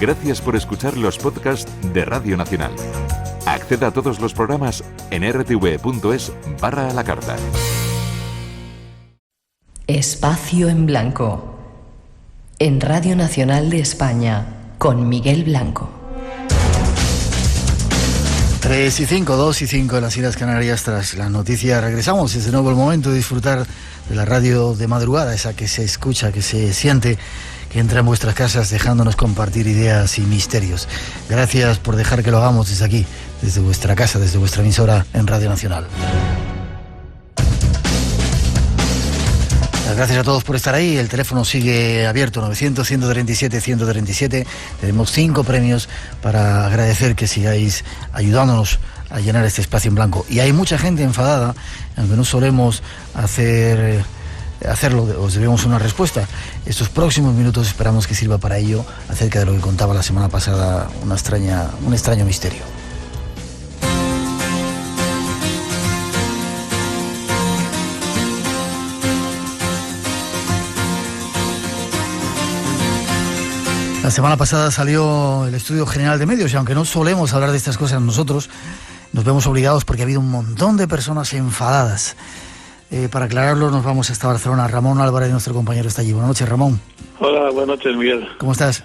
Gracias por escuchar los podcasts de Radio Nacional. Acceda a todos los programas en rtv.es/a la carta. Espacio en Blanco. En Radio Nacional de España, con Miguel Blanco. 3:05, 2:05 en las Islas Canarias. Tras la noticia regresamos. Es de nuevo el momento de disfrutar de la radio de madrugada, esa que se escucha, que se siente, que entra en vuestras casas dejándonos compartir ideas y misterios. Gracias por dejar que lo hagamos desde aquí, desde vuestra casa, desde vuestra emisora en Radio Nacional. Gracias a todos por estar ahí. El teléfono sigue abierto, 900-137-137. Tenemos 5 premios para agradecer que sigáis ayudándonos a llenar este espacio en blanco. Y hay mucha gente enfadada, aunque no solemos hacerlo, os debemos una respuesta. Estos próximos minutos esperamos que sirva para ello, acerca de lo que contaba la semana pasada un extraño misterio. La semana pasada salió el Estudio General de Medios y aunque no solemos hablar de estas cosas nosotros, nos vemos obligados porque ha habido un montón de personas enfadadas. Para aclararlo nos vamos hasta Barcelona. Ramón Álvarez, nuestro compañero, está allí. Buenas noches, Ramón. Hola, buenas noches, Miguel. ¿Cómo estás?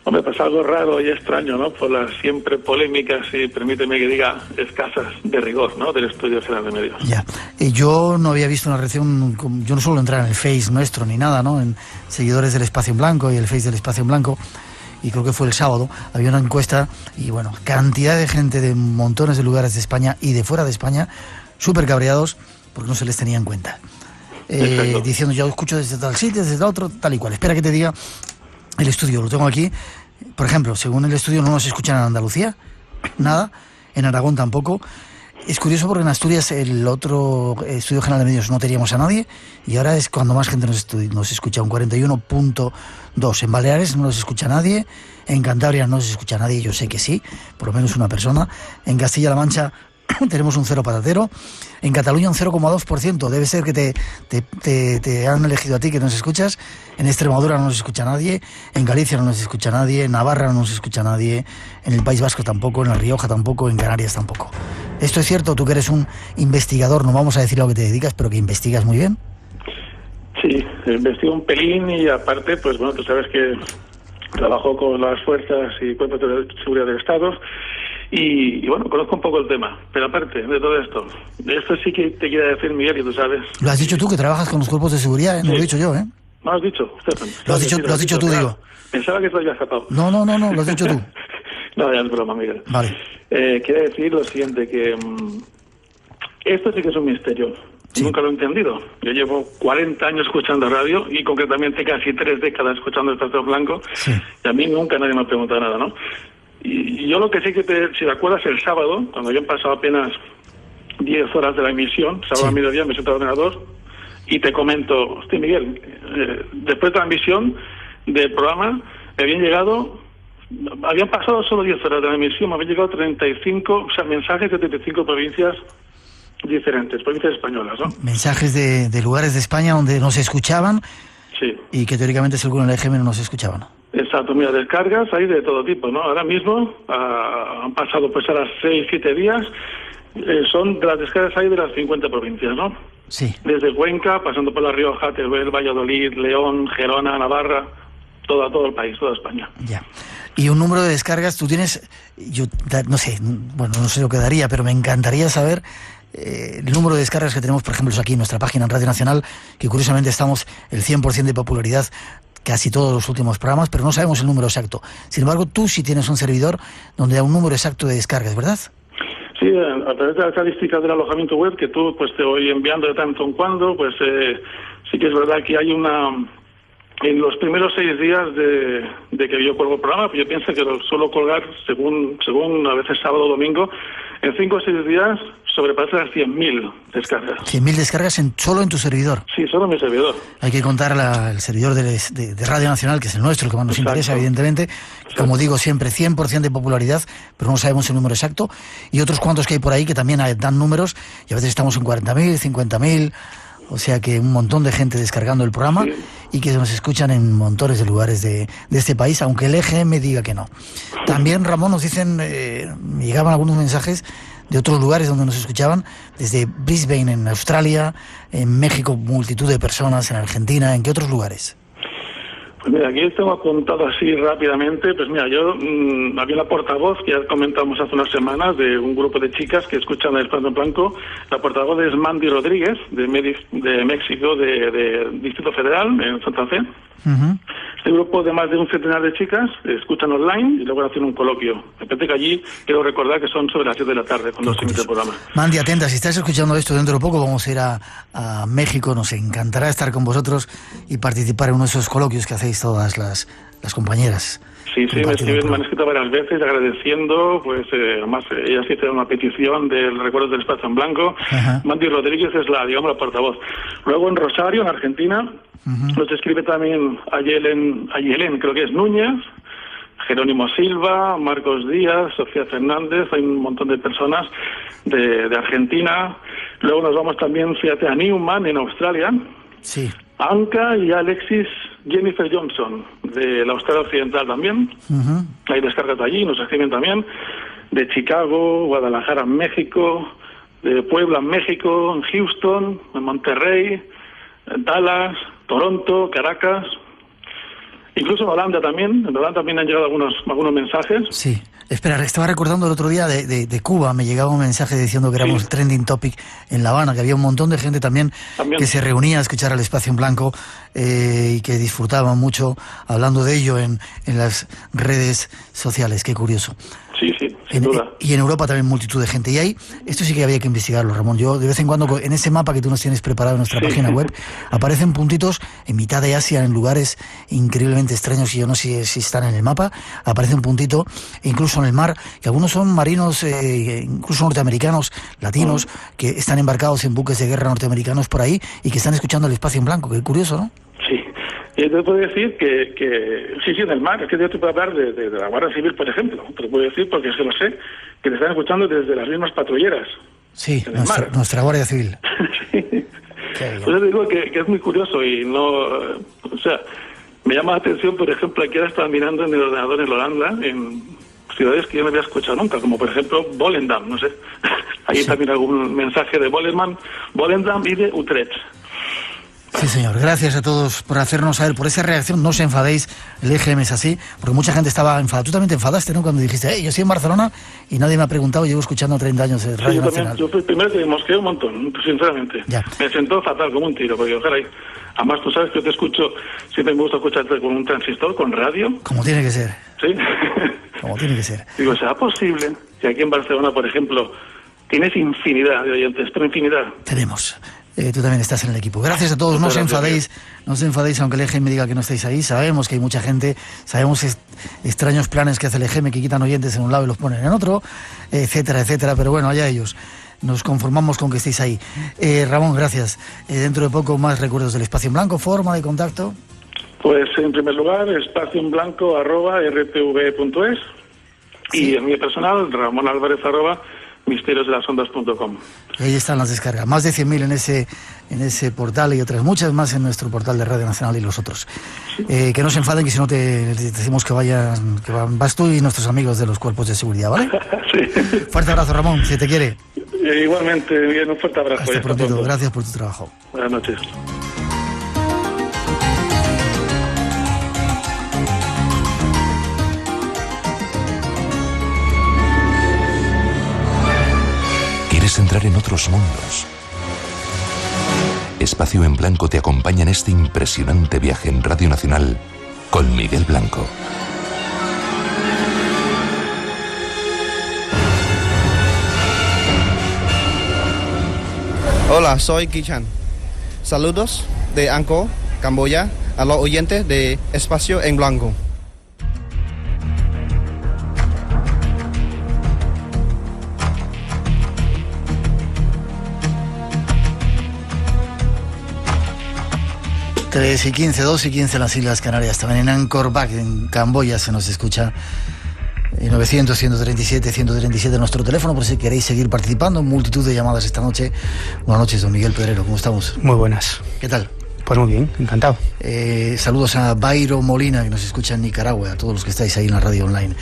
Hombre, pues algo raro y extraño, ¿no? Por las siempre polémicas y permíteme que diga escasas de rigor, ¿no? Del Estudio General de Medios. Ya. Yo no había visto una reacción, yo no suelo entrar en el Face nuestro ni nada, ¿no? En seguidores del Espacio en Blanco y el Face del Espacio en Blanco. Y creo que fue el sábado, había una encuesta y bueno, cantidad de gente de montones de lugares de España y de fuera de España, súper cabreados porque no se les tenía en cuenta. Diciendo, yo escucho desde tal sitio, desde tal otro, tal y cual. Espera que te diga el estudio, lo tengo aquí. Por ejemplo, según el estudio no nos escuchan en Andalucía, nada, en Aragón tampoco. Es curioso porque en Asturias, el otro Estudio General de Medios, no teníamos a nadie y ahora es cuando más gente nos escucha, un 41.2. En Baleares no nos escucha nadie, en Cantabria no se escucha nadie, yo sé que sí, por lo menos una persona. En Castilla-La Mancha tenemos un 0 patatero, en Cataluña un 0,2%, debe ser que te han elegido a ti que nos escuchas. En Extremadura no nos escucha nadie, en Galicia no nos escucha nadie, en Navarra no nos escucha nadie, en el País Vasco tampoco, en La Rioja tampoco, en Canarias tampoco. ¿Esto es cierto? Tú que eres un investigador, no vamos a decir a lo que te dedicas, pero que investigas muy bien. Sí, investigo un pelín y aparte, pues bueno, tú sabes que trabajo con las fuerzas y cuerpos de seguridad del Estado y bueno, conozco un poco el tema. Pero aparte de todo esto sí que te quiero decir, Miguel, y tú sabes. Lo has dicho tú, que trabajas con los cuerpos de seguridad, ¿eh? No lo he dicho yo, ¿eh? No, has dicho, Stefan. Lo has dicho tú, claro. digo. Pensaba que te había escapado. No, lo has dicho tú. No, ya es broma, Miguel. Vale. Quiero decir lo siguiente, que esto sí que es un misterio. Sí. Nunca lo he entendido. Yo llevo 40 años escuchando radio y concretamente casi 3 décadas escuchando el Espacio Blanco. Sí. Y a mí nunca nadie me ha preguntado nada, ¿no? Y yo lo que sí que si te acuerdas, el sábado, cuando habían pasado apenas 10 horas de la emisión, sábado a mediodía, me siento al ordenador y te comento, hostia, Miguel, después de la emisión del programa habían pasado solo 10 horas de la emisión, me habían llegado 35, mensajes de 35 provincias diferentes, provincias españolas, ¿no? Mensajes de lugares de España donde no se escuchaban. Sí. Y que teóricamente según el EGM no se escuchaban. Exacto, mira, descargas hay de todo tipo, ¿no? Ahora mismo han pasado pues a las 6-7 días, son de las descargas hay de las 50 provincias, ¿no? Sí. Desde Cuenca, pasando por La Rioja, Teruel, Valladolid, León, Gerona, Navarra, todo el país, toda España. Ya. Y un número de descargas, tú tienes, yo no sé lo que daría, pero me encantaría saber el número de descargas que tenemos, por ejemplo, aquí en nuestra página en Radio Nacional, que curiosamente estamos el 100% de popularidad casi todos los últimos programas, pero no sabemos el número exacto. Sin embargo, tú sí tienes un servidor donde da un número exacto de descargas, ¿verdad? Sí, a través de las estadísticas del alojamiento web que tú pues te voy enviando de tanto en cuando, pues sí que es verdad que hay en los primeros 6 días de que yo cuelgo el programa, pues yo pienso que lo suelo colgar según a veces sábado o domingo, en 5 o 6 días sobrepasa las 100.000 descargas. 100.000 descargas solo en tu servidor. Sí, solo en mi servidor. Hay que contar el servidor de Radio Nacional, que es el nuestro, el que más nos interesa, evidentemente. Exacto. Como digo siempre, 100% de popularidad, pero no sabemos el número exacto. Y otros cuantos que hay por ahí que también dan números, y a veces estamos en 40.000, 50.000... O sea que un montón de gente descargando el programa y que nos escuchan en montones de lugares de este país, aunque el EGM diga que no. También, Ramón, nos dicen, me llegaban algunos mensajes de otros lugares donde nos escuchaban, desde Brisbane en Australia, en México multitud de personas, en Argentina, ¿en qué otros lugares? Pues mira, aquí tengo apuntado así rápidamente. Pues mira, yo había la portavoz que ya comentamos hace unas semanas de un grupo de chicas que escuchan el Espacio en Blanco. La portavoz es Mandy Rodríguez, de México, de Distrito Federal, en Santa Fe. Uh-huh. Este grupo de más de un centenar de chicas escuchan online y luego hacen un coloquio. Repente que allí quiero recordar que son sobre las 7 de la tarde cuando se emite el programa. Mandy, atenta, si estás escuchando esto dentro de poco, vamos a ir a México. Nos encantará estar con vosotros y participar en uno de esos coloquios que hacéis todas las compañeras. Sí, me han escrito varias veces agradeciendo, pues además ellas hicieron una petición del recuerdo del Espacio en Blanco. Uh-huh. Mandy Rodríguez es la portavoz. Luego en Rosario, en Argentina, nos escribe también Ayelen, creo que es Núñez, Jerónimo Silva, Marcos Díaz, Sofía Fernández, hay un montón de personas de Argentina. Luego nos vamos también, fíjate, a Newman, en Australia. Sí. Anka y Alexis Jennifer Johnson, de la Australia Occidental también. Uh-huh. Hay descargas allí, nos escriben también. De Chicago, Guadalajara, México, de Puebla, México, en Houston, en Monterrey, en Dallas, Toronto, Caracas. Incluso en Holanda también. En Holanda también han llegado algunos mensajes. Sí. Espera, estaba recordando el otro día de Cuba, me llegaba un mensaje diciendo que éramos trending topic en La Habana, que había un montón de gente también que se reunía a escuchar el Espacio en Blanco y que disfrutaban mucho hablando de ello en las redes sociales. Qué curioso. Sí, sin duda. Y en Europa también multitud de gente. Y ahí, esto sí que había que investigarlo, Ramón. Yo de vez en cuando, en ese mapa que tú nos tienes preparado en nuestra página web, aparecen puntitos en mitad de Asia, en lugares increíblemente extraños, y yo no sé si están en el mapa. Aparece un puntito, incluso en el mar, que algunos son marinos, incluso norteamericanos, latinos, que están embarcados en buques de guerra norteamericanos por ahí y que están escuchando el Espacio en Blanco. Qué curioso, ¿no? Sí. Yo te puedo decir que sí, en el mar, es que yo te puedo hablar de la Guardia Civil, por ejemplo, te lo puedo decir porque es que lo sé, que te están escuchando desde las mismas patrulleras. Sí, nuestra Guardia Civil. Sí. Pues digo que es muy curioso y no, o sea, me llama la atención, por ejemplo, aquí ahora estaba mirando en el ordenador en Holanda, en ciudades que yo no había escuchado nunca, como por ejemplo Volendam, no sé, ahí también algún mensaje de Volendam y de Utrecht. Sí, señor. Gracias a todos por hacernos saber, por esa reacción. No os enfadéis, el EGM es así, porque mucha gente estaba enfadada. Tú también te enfadaste, ¿no? Cuando dijiste, yo estoy en Barcelona y nadie me ha preguntado, llevo escuchando 30 años de Radio Nacional. Yo primero te mosqueé un montón, sinceramente. Ya. Me sentó fatal, como un tiro, porque ojalá. Además, tú sabes que yo te escucho, siempre me gusta escucharte con un transistor, con radio. Como tiene que ser. Sí. Como tiene que ser. Digo, ¿será posible que aquí en Barcelona, por ejemplo, tienes infinidad de oyentes, pero infinidad? Tenemos. Tú también estás en el equipo. Gracias a todos. No os enfadéis, aunque el EGM diga que no estáis ahí. Sabemos que hay mucha gente, sabemos extraños planes que hace el EGM, que quitan oyentes en un lado y los ponen en otro, etcétera, etcétera. Pero bueno, allá ellos. Nos conformamos con que estéis ahí. Ramón, gracias. Dentro de poco más recuerdos del Espacio en Blanco. ¿Forma de contacto? Pues en primer lugar, espacioenblanco@rtv.es y en mi personal, ramonalvarez@misteriosdelasondas.com. Ahí están las descargas, más de 100.000 en ese portal y otras muchas más en nuestro portal de Radio Nacional y los otros. Que no se enfaden, que si no te decimos que vas tú y nuestros amigos de los cuerpos de seguridad, ¿vale? Sí. Fuerte abrazo, Ramón, si te quiere. Igualmente, bien, un fuerte abrazo. Hasta pronto. Gracias por tu trabajo. Buenas noches. ¿Quieres entrar en otros mundos? Espacio en Blanco te acompaña en este impresionante viaje en Radio Nacional con Miguel Blanco. Hola, soy Kichan. Saludos de Angkor, Camboya, a los oyentes de Espacio en Blanco. Tres y 15, 2 y 15 en las Islas Canarias, también en Angkor Wat, en Camboya, se nos escucha 900-137-137 nuestro teléfono por si queréis seguir participando. Multitud de llamadas esta noche. Buenas noches, don Miguel Pedrero, ¿cómo estamos? Muy buenas. ¿Qué tal? Pues muy bien, encantado. Saludos a Bairo Molina, que nos escucha en Nicaragua, a todos los que estáis ahí en la radio online.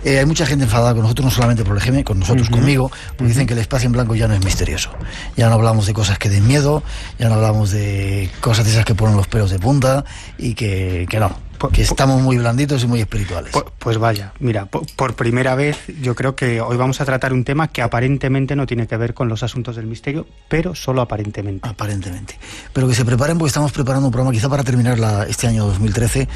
Hay mucha gente enfadada con nosotros, no solamente por el GM, con nosotros, conmigo, porque dicen que el espacio en blanco ya no es misterioso. Ya no hablamos de cosas que den miedo, ya no hablamos de cosas de esas que ponen los pelos de punta, y que no, que estamos muy blanditos y muy espirituales. Pues vaya, mira, por primera vez yo creo que hoy vamos a tratar un tema que aparentemente no tiene que ver con los asuntos del misterio, pero solo aparentemente. Aparentemente. Pero que se preparen, porque estamos preparando un programa quizá para terminar este año 2013,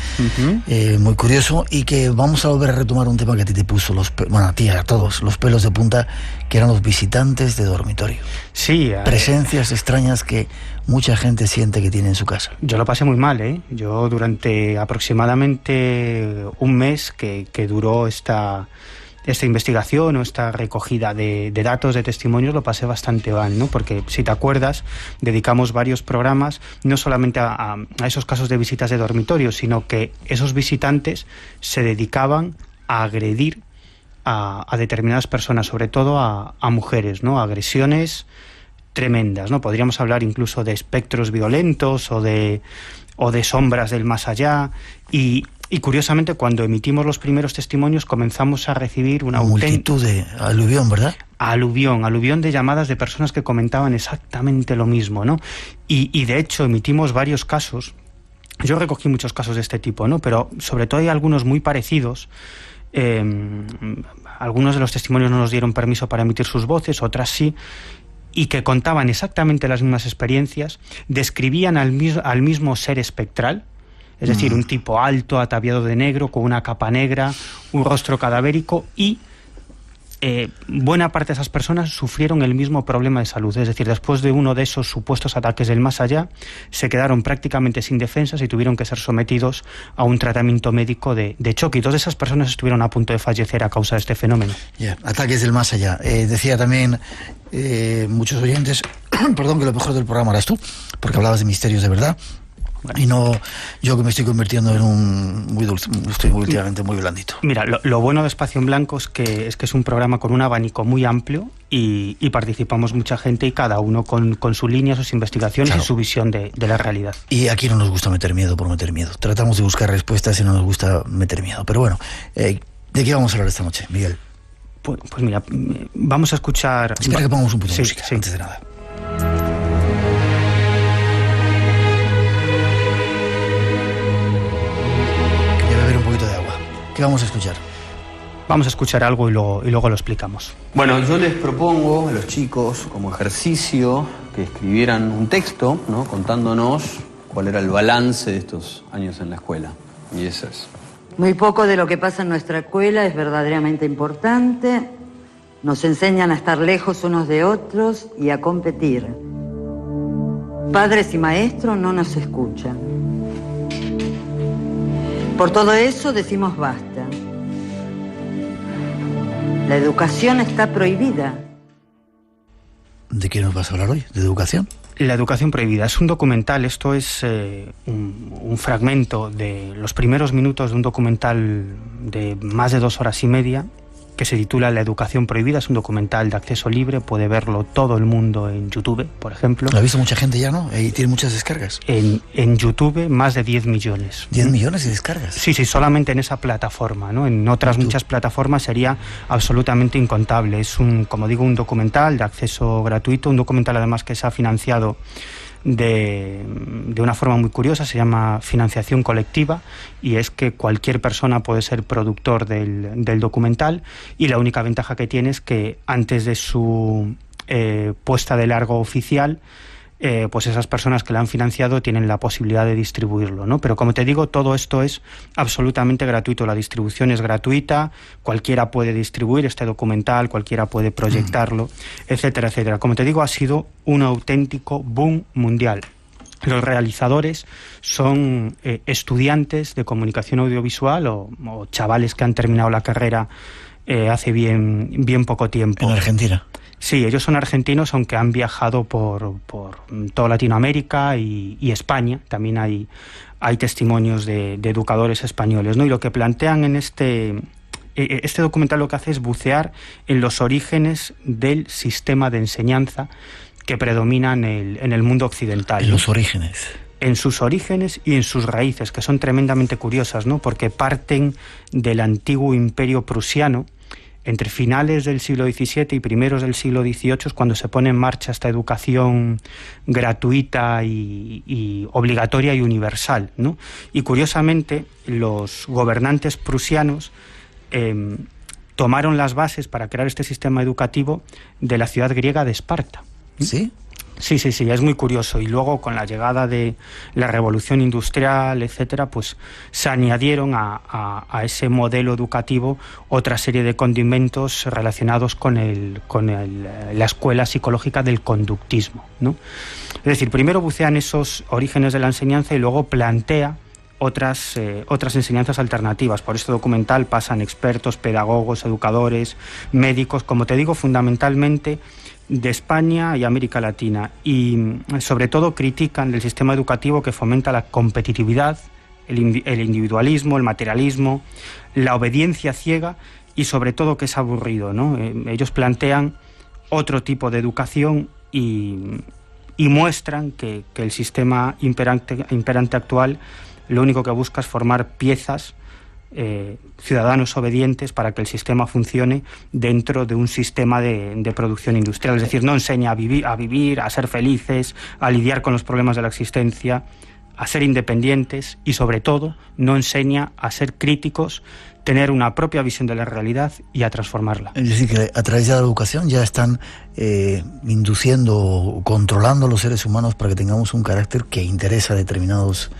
muy curioso, y que vamos a volver a retomar un tema que a ti te puso, a ti, a todos, los pelos de punta, que eran los visitantes de dormitorio. Sí. Presencias extrañas que mucha gente siente que tiene en su casa. Yo lo pasé muy mal, ¿eh? Yo durante aproximadamente un mes que duró esta investigación o esta recogida de datos, de testimonios, lo pasé bastante mal, ¿no? Porque si te acuerdas, dedicamos varios programas no solamente a esos casos de visitas de dormitorio, sino que esos visitantes se dedicaban a agredir a determinadas personas, sobre todo a mujeres, ¿no? Agresiones tremendas, ¿no? Podríamos hablar incluso de espectros violentos o de sombras del más allá, y curiosamente cuando emitimos los primeros testimonios comenzamos a recibir una multitud de aluvión, ¿verdad? Aluvión de llamadas de personas que comentaban exactamente lo mismo, ¿no? Y de hecho emitimos varios casos. Yo recogí muchos casos de este tipo, ¿no? Pero sobre todo hay algunos muy parecidos. Algunos de los testimonios no nos dieron permiso para emitir sus voces, otras sí, y que contaban exactamente las mismas experiencias, describían al mismo ser espectral, es decir, un tipo alto, ataviado de negro, con una capa negra, un rostro cadavérico, y buena parte de esas personas sufrieron el mismo problema de salud. Es decir, después de uno de esos supuestos ataques del más allá, se quedaron prácticamente sin defensas y tuvieron que ser sometidos a un tratamiento médico de choque. Y todas esas personas estuvieron a punto de fallecer a causa de este fenómeno. Ataques del más allá. Decía también muchos oyentes, perdón, que lo mejor del programa eras tú, porque hablabas de misterios de verdad. Y no yo, que me estoy convirtiendo en estoy últimamente muy blandito. Mira, lo bueno de Espacio en Blanco es que es un programa con un abanico muy amplio y participamos mucha gente, y cada uno con su línea, sus investigaciones, claro, y su visión de la realidad. Y aquí no nos gusta meter miedo por meter miedo. Tratamos de buscar respuestas y no nos gusta meter miedo. Pero bueno, ¿de qué vamos a hablar esta noche, Miguel? Pues mira, vamos a escuchar... Espera que pongamos un poquito de música, antes de nada. ¿Qué vamos a escuchar? Vamos a escuchar algo y luego lo explicamos. Bueno, yo les propongo a los chicos, como ejercicio, que escribieran un texto, ¿no?, contándonos cuál era el balance de estos años en la escuela. Y eso es. Muy poco de lo que pasa en nuestra escuela es verdaderamente importante. Nos enseñan a estar lejos unos de otros y a competir. Padres y maestros no nos escuchan. Por todo eso decimos basta. La educación está prohibida. ¿De qué nos vas a hablar hoy? ¿De educación? La educación prohibida es un documental. Esto es un fragmento de los primeros minutos de un documental de más de 2 horas y media que se titula La educación prohibida. Es un documental de acceso libre, puede verlo todo el mundo en YouTube, por ejemplo. Lo ha visto mucha gente ya, ¿no? Y tiene muchas descargas. En YouTube más de 10 millones. ¿10 millones de descargas? Sí, solamente en esa plataforma, ¿no? En otras muchas plataformas sería absolutamente incontable. Es como digo, un documental de acceso gratuito, un documental además que se ha financiado de una forma muy curiosa. Se llama financiación colectiva, y es que cualquier persona puede ser productor del documental, y la única ventaja que tiene es que antes de su puesta de largo oficial, pues esas personas que la han financiado tienen la posibilidad de distribuirlo, ¿no? Pero como te digo, todo esto es absolutamente gratuito. La distribución es gratuita, cualquiera puede distribuir este documental, cualquiera puede proyectarlo, etcétera, etcétera. Como te digo, ha sido un auténtico boom mundial. Los realizadores son estudiantes de comunicación audiovisual o chavales que han terminado la carrera hace bien poco tiempo. ¿En Argentina? Sí, ellos son argentinos, aunque han viajado por toda Latinoamérica y España. También hay testimonios de educadores españoles, ¿no? Y lo que plantean en este Este documental lo que hace es bucear en los orígenes del sistema de enseñanza que predomina en el mundo occidental. En los orígenes. En sus orígenes y en sus raíces, que son tremendamente curiosas, ¿no? Porque parten del antiguo imperio prusiano. Entre finales del siglo XVII y primeros del siglo XVIII es cuando se pone en marcha esta educación gratuita y obligatoria y universal, ¿no? Y curiosamente los gobernantes prusianos tomaron las bases para crear este sistema educativo de la ciudad griega de Esparta. ¿Sí? Sí, es muy curioso. Y luego, con la llegada de la revolución industrial, etcétera, pues se añadieron a ese modelo educativo otra serie de condimentos relacionados con la escuela psicológica del conductismo, ¿no? Es decir, primero bucean esos orígenes de la enseñanza y luego plantea otras enseñanzas alternativas. Por este documental pasan expertos, pedagogos, educadores, médicos, como te digo, fundamentalmente de España y América Latina, y sobre todo critican el sistema educativo que fomenta la competitividad, el individualismo, el materialismo, la obediencia ciega y sobre todo que es aburrido, ¿no? Ellos plantean otro tipo de educación y muestran que el sistema imperante actual lo único que busca es formar piezas, ciudadanos obedientes para que el sistema funcione dentro de un sistema de producción industrial. Es decir, no enseña a vivir, a ser felices, a lidiar con los problemas de la existencia, a ser independientes y, sobre todo, no enseña a ser críticos, tener una propia visión de la realidad y a transformarla. Es decir, que a través de la educación ya están induciendo o controlando a los seres humanos para que tengamos un carácter que interesa a determinados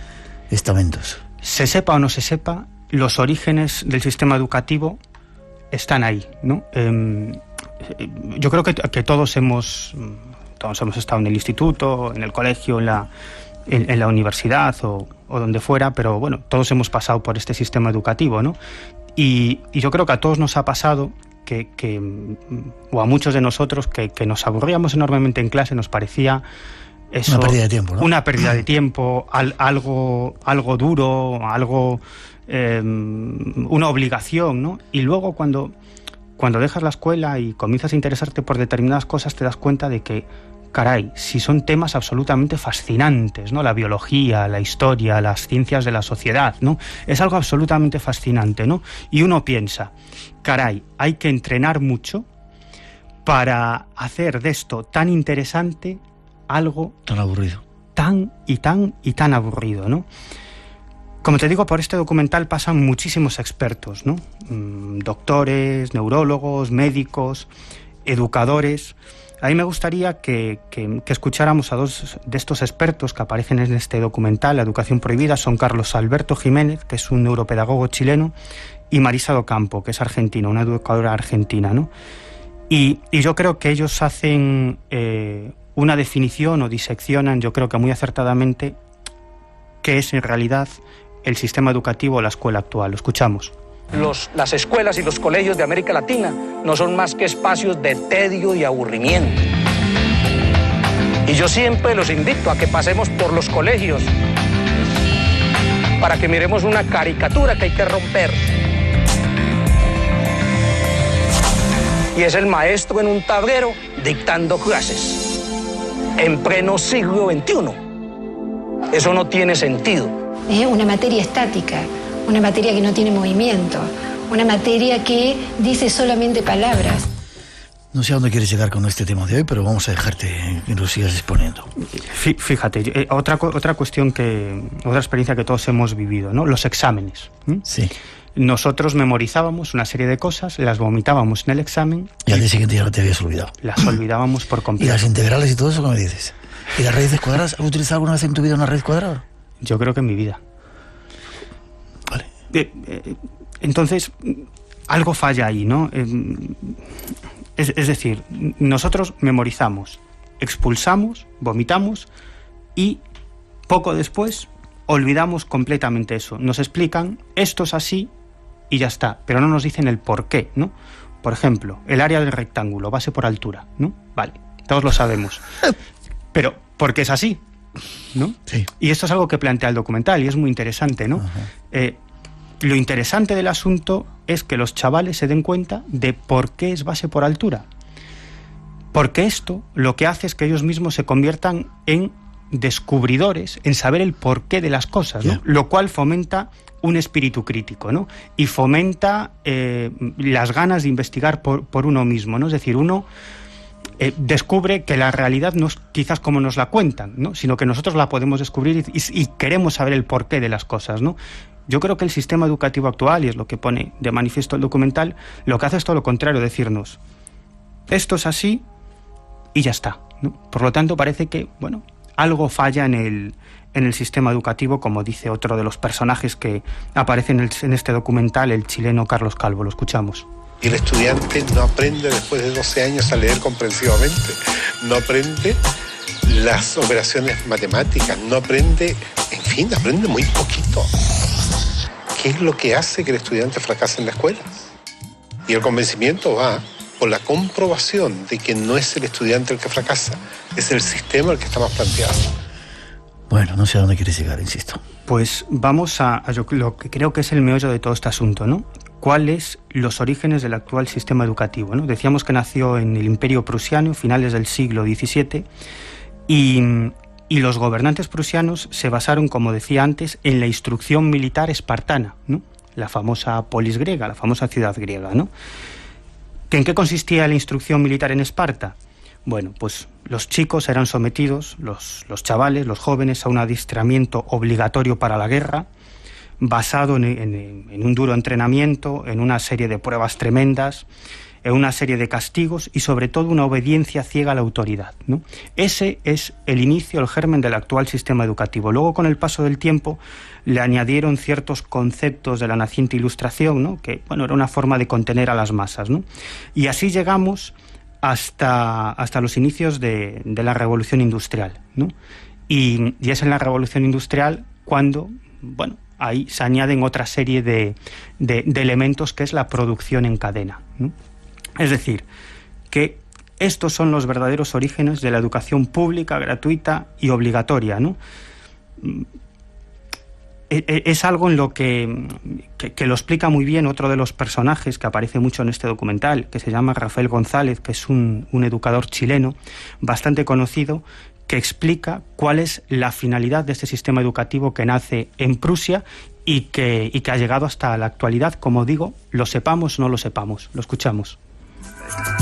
estamentos. Se sepa o no se sepa, los orígenes del sistema educativo están ahí, ¿no? Yo creo que todos hemos estado en el instituto, en el colegio, en la universidad o donde fuera, pero bueno, todos hemos pasado por este sistema educativo, ¿no? Y yo creo que a todos nos ha pasado o a muchos de nosotros que nos aburríamos enormemente en clase, nos parecía eso, una pérdida de tiempo, ¿no? Una pérdida de tiempo, algo duro, algo una obligación, ¿no? Y luego cuando dejas la escuela y comienzas a interesarte por determinadas cosas, te das cuenta de que, caray, si son temas absolutamente fascinantes, ¿no? La biología, la historia, las ciencias de la sociedad, ¿no? Es algo absolutamente fascinante, ¿no? Y uno piensa, caray, hay que entrenar mucho para hacer de esto tan interesante algo tan aburrido. Tan aburrido, ¿no? Como te digo, por este documental pasan muchísimos expertos, ¿no? Doctores, neurólogos, médicos, educadores. A mí me gustaría que escucháramos a dos de estos expertos que aparecen en este documental, La educación prohibida. Son Carlos Alberto Jiménez, que es un neuropedagogo chileno, y Marisa Docampo, que es argentina, una educadora argentina, ¿no? Y yo creo que ellos hacen una definición o diseccionan, yo creo que muy acertadamente, qué es en realidad el sistema educativo o la escuela actual. Lo escuchamos. Las escuelas y los colegios de América Latina no son más que espacios de tedio y aburrimiento. Y yo siempre los invito a que pasemos por los colegios para que miremos una caricatura que hay que romper. Y es el maestro en un tablero dictando clases en pleno siglo XXI. Eso no tiene sentido. Una materia estática, una materia que no tiene movimiento, una materia que dice solamente palabras. No sé a dónde quieres llegar con este tema de hoy, pero vamos a dejarte que lo sigas exponiendo. Fíjate, otra cuestión otra experiencia que todos hemos vivido, ¿no? Los exámenes. Sí. Nosotros memorizábamos una serie de cosas, las vomitábamos en el examen. Y al día siguiente ya te habías olvidado. Las olvidábamos por completo. ¿Y las integrales y todo eso, qué me dices? ¿Y las raíces cuadradas? ¿Has utilizado alguna vez en tu vida una raíz cuadrada? Yo creo que en mi vida. Vale. Entonces, algo falla ahí, ¿no? Es decir, nosotros memorizamos, expulsamos, vomitamos y poco después olvidamos completamente eso. Nos explican, esto es así y ya está, pero no nos dicen el por qué, ¿no? Por ejemplo, el área del rectángulo, base por altura, ¿no? Vale, todos lo sabemos. Pero, ¿por qué es así? ¿No? Sí. Y esto es algo que plantea el documental y es muy interesante, ¿no? lo interesante del asunto es que los chavales se den cuenta de por qué es base por altura. Porque esto lo que hace es que ellos mismos se conviertan en descubridores, en saber el porqué de las cosas, ¿no? Lo cual fomenta un espíritu crítico, ¿no? Y fomenta las ganas de investigar por uno mismo, ¿no? Es decir, uno descubre que la realidad no es quizás como nos la cuentan, ¿no? Sino que nosotros la podemos descubrir y queremos saber el porqué de las cosas, ¿no? Yo creo que el sistema educativo actual, y es lo que pone de manifiesto el documental, lo que hace es todo lo contrario, decirnos, esto es así y ya está, ¿no? Por lo tanto, parece que, bueno, algo falla en el sistema educativo, como dice otro de los personajes que aparecen en este documental, el chileno Carlos Calvo. Lo escuchamos. Y el estudiante no aprende después de 12 años a leer comprensivamente, no aprende las operaciones matemáticas, no aprende, en fin, aprende muy poquito. ¿Qué es lo que hace que el estudiante fracase en la escuela? Y el convencimiento va por la comprobación de que no es el estudiante el que fracasa, es el sistema el que está más planteado. Bueno, no sé a dónde quieres llegar, insisto. Pues vamos a lo que creo que es el meollo de todo este asunto, ¿no? ¿Cuáles los orígenes del actual sistema educativo, ¿no? Decíamos que nació en el Imperio Prusiano, finales del siglo XVII, y los gobernantes prusianos se basaron, como decía antes, en la instrucción militar espartana, ¿no? La famosa polis griega, la famosa ciudad griega, ¿no? ¿En qué consistía la instrucción militar en Esparta? Bueno, pues los chicos eran sometidos, los chavales, los jóvenes, a un adiestramiento obligatorio para la guerra, basado en un duro entrenamiento, en una serie de pruebas tremendas, en una serie de castigos y sobre todo una obediencia ciega a la autoridad, ¿no? Ese es el inicio, el germen del actual sistema educativo. Luego, con el paso del tiempo, le añadieron ciertos conceptos de la naciente Ilustración, ¿no? Que, bueno, era una forma de contener a las masas, ¿no? Y así llegamos hasta los inicios de la Revolución Industrial, ¿no? Y es en la Revolución Industrial cuando, bueno, ahí se añaden otra serie de elementos, que es la producción en cadena, ¿no? Es decir, que estos son los verdaderos orígenes de la educación pública, gratuita y obligatoria, ¿no? Es algo en lo que lo explica muy bien otro de los personajes que aparece mucho en este documental, que se llama Rafael González, que es un educador chileno bastante conocido, que explica cuál es la finalidad de este sistema educativo que nace en Prusia y que ha llegado hasta la actualidad, como digo, lo sepamos o no lo sepamos. Lo escuchamos.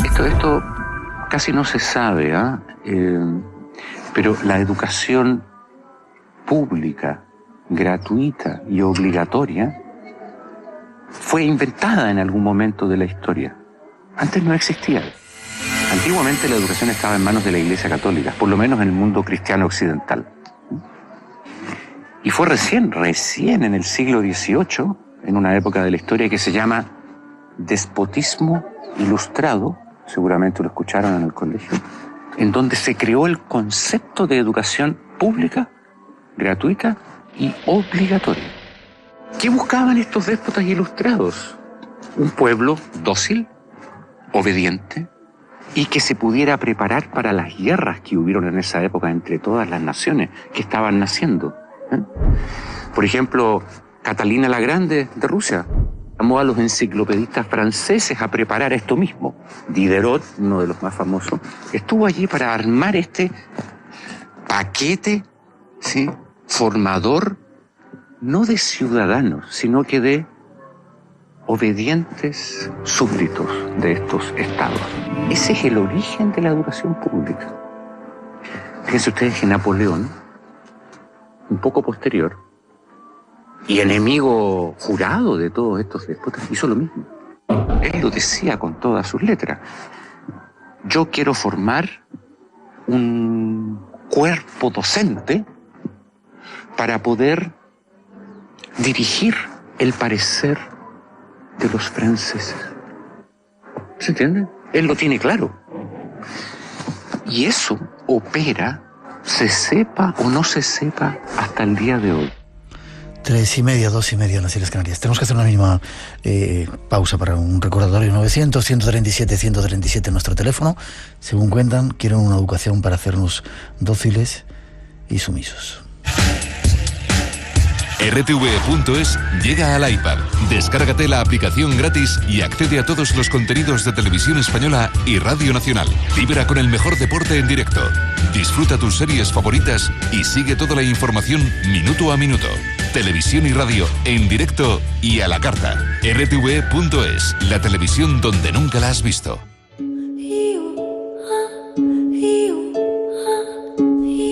Esto casi no se sabe, pero la educación pública, gratuita y obligatoria fue inventada en algún momento de la historia. Antes no existía. Antiguamente la educación estaba en manos de la Iglesia Católica, por lo menos en el mundo cristiano occidental. Y fue recién en el siglo XVIII, en una época de la historia que se llama despotismo ilustrado, seguramente lo escucharon en el colegio, en donde se creó el concepto de educación pública, gratuita y obligatoria. ¿Qué buscaban estos déspotas ilustrados? Un pueblo dócil, obediente, y que se pudiera preparar para las guerras que hubieron en esa época entre todas las naciones que estaban naciendo. Por ejemplo, Catalina la Grande de Rusia llamó a los enciclopedistas franceses a preparar esto mismo. Diderot, uno de los más famosos, estuvo allí para armar este paquete, ¿sí?, formador, no de ciudadanos, sino que de obedientes súbditos de estos estados. Ese es el origen de la educación pública. Fíjense ustedes que Napoleón, un poco posterior, y enemigo jurado de todos estos déspotas, hizo lo mismo. Él lo decía con todas sus letras. Yo quiero formar un cuerpo docente para poder dirigir el parecer de los franceses. ¿Se entiende? Él lo tiene claro. Y eso opera, se sepa o no se sepa, hasta el día de hoy. 3:30, 2:30 en las Islas Canarias. Tenemos que hacer una mínima pausa para un recordatorio. 900-137-137 en nuestro teléfono. Según cuentan, quieren una educación para hacernos dóciles y sumisos. RTV.es llega al iPad. Descárgate la aplicación gratis y accede a todos los contenidos de Televisión Española y Radio Nacional. Vibra con el mejor deporte en directo. Disfruta tus series favoritas y sigue toda la información minuto a minuto. Televisión y radio en directo y a la carta. RTV.es, la televisión donde nunca la has visto.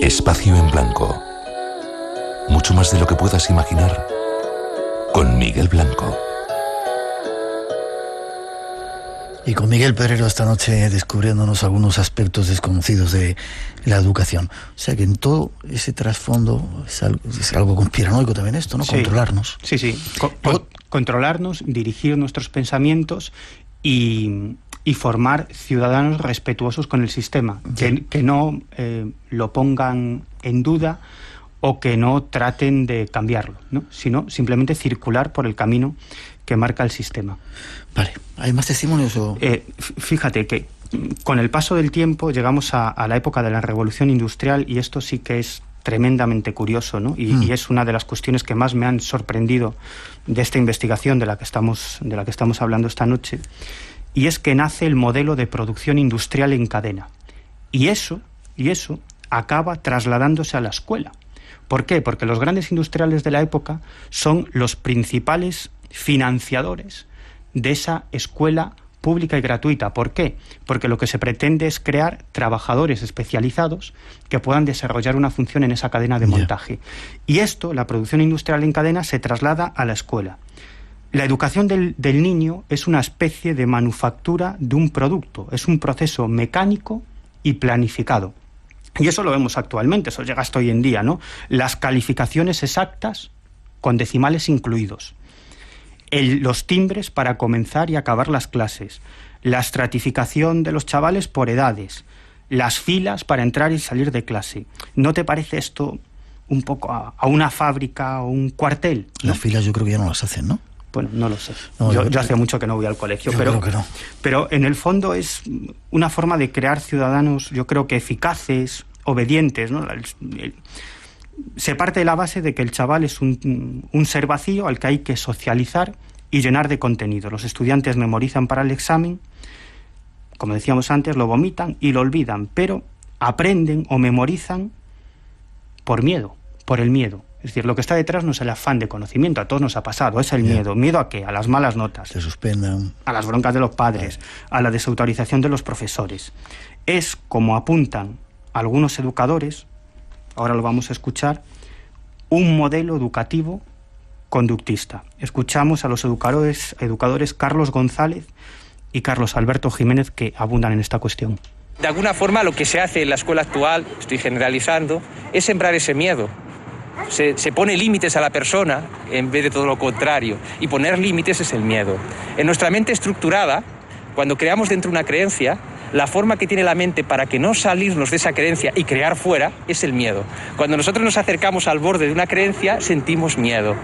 Espacio en Blanco. Mucho más de lo que puedas imaginar. Con Miguel Blanco. Y con Miguel Pedrero esta noche descubriéndonos algunos aspectos desconocidos de la educación. O sea que en todo ese trasfondo es algo conspiranoico también esto, ¿no? Sí. Controlarnos. Sí. Controlarnos, dirigir nuestros pensamientos y formar ciudadanos respetuosos con el sistema, que no lo pongan en duda o que no traten de cambiarlo, ¿no? Sino simplemente circular por el camino que marca el sistema. Vale, ¿hay más testimonios? Fíjate que con el paso del tiempo llegamos a la época de la Revolución Industrial y esto sí que es tremendamente curioso, ¿no? Y es una de las cuestiones que más me han sorprendido de esta investigación de la que estamos hablando esta noche, y es que nace el modelo de producción industrial en cadena. Y eso acaba trasladándose a la escuela. ¿Por qué? Porque los grandes industriales de la época son los principales financiadores de esa escuela pública y gratuita. ¿Por qué? Porque lo que se pretende es crear trabajadores especializados que puedan desarrollar una función en esa cadena de montaje. Y esto, la producción industrial en cadena, se traslada a la escuela. La educación del niño es una especie de manufactura de un producto, es un proceso mecánico y planificado. Y eso lo vemos actualmente, eso llega hasta hoy en día, ¿no? Las calificaciones exactas, con decimales incluidos. Los timbres para comenzar y acabar las clases. La estratificación de los chavales por edades. Las filas para entrar y salir de clase. ¿No te parece esto un poco a una fábrica o un cuartel, ¿no? Las filas yo creo que ya no las hacen, ¿no? Bueno, no lo sé. No, yo hace mucho que no voy al colegio, pero creo que no. Pero en el fondo es una forma de crear ciudadanos, yo creo que eficaces, obedientes, ¿no? Se parte de la base de que el chaval es un ser vacío al que hay que socializar y llenar de contenido. Los estudiantes memorizan para el examen, como decíamos antes, lo vomitan y lo olvidan, pero aprenden o memorizan por miedo, por el miedo. Es decir, lo que está detrás no es el afán de conocimiento, a todos nos ha pasado, es el miedo. ¿Miedo a qué? A las malas notas. Se suspendan. A las broncas de los padres, a la desautorización de los profesores. Es como apuntan algunos educadores, ahora lo vamos a escuchar, un modelo educativo conductista. Escuchamos a los educadores Carlos González y Carlos Alberto Jiménez, que abundan en esta cuestión. De alguna forma lo que se hace en la escuela actual, estoy generalizando, es sembrar ese miedo. Se pone límites a la persona en vez de todo lo contrario, y poner límites es el miedo. En nuestra mente estructurada, cuando creamos dentro una creencia, la forma que tiene la mente para que no salirnos de esa creencia y crear fuera es el miedo. Cuando nosotros nos acercamos al borde de una creencia, sentimos miedo.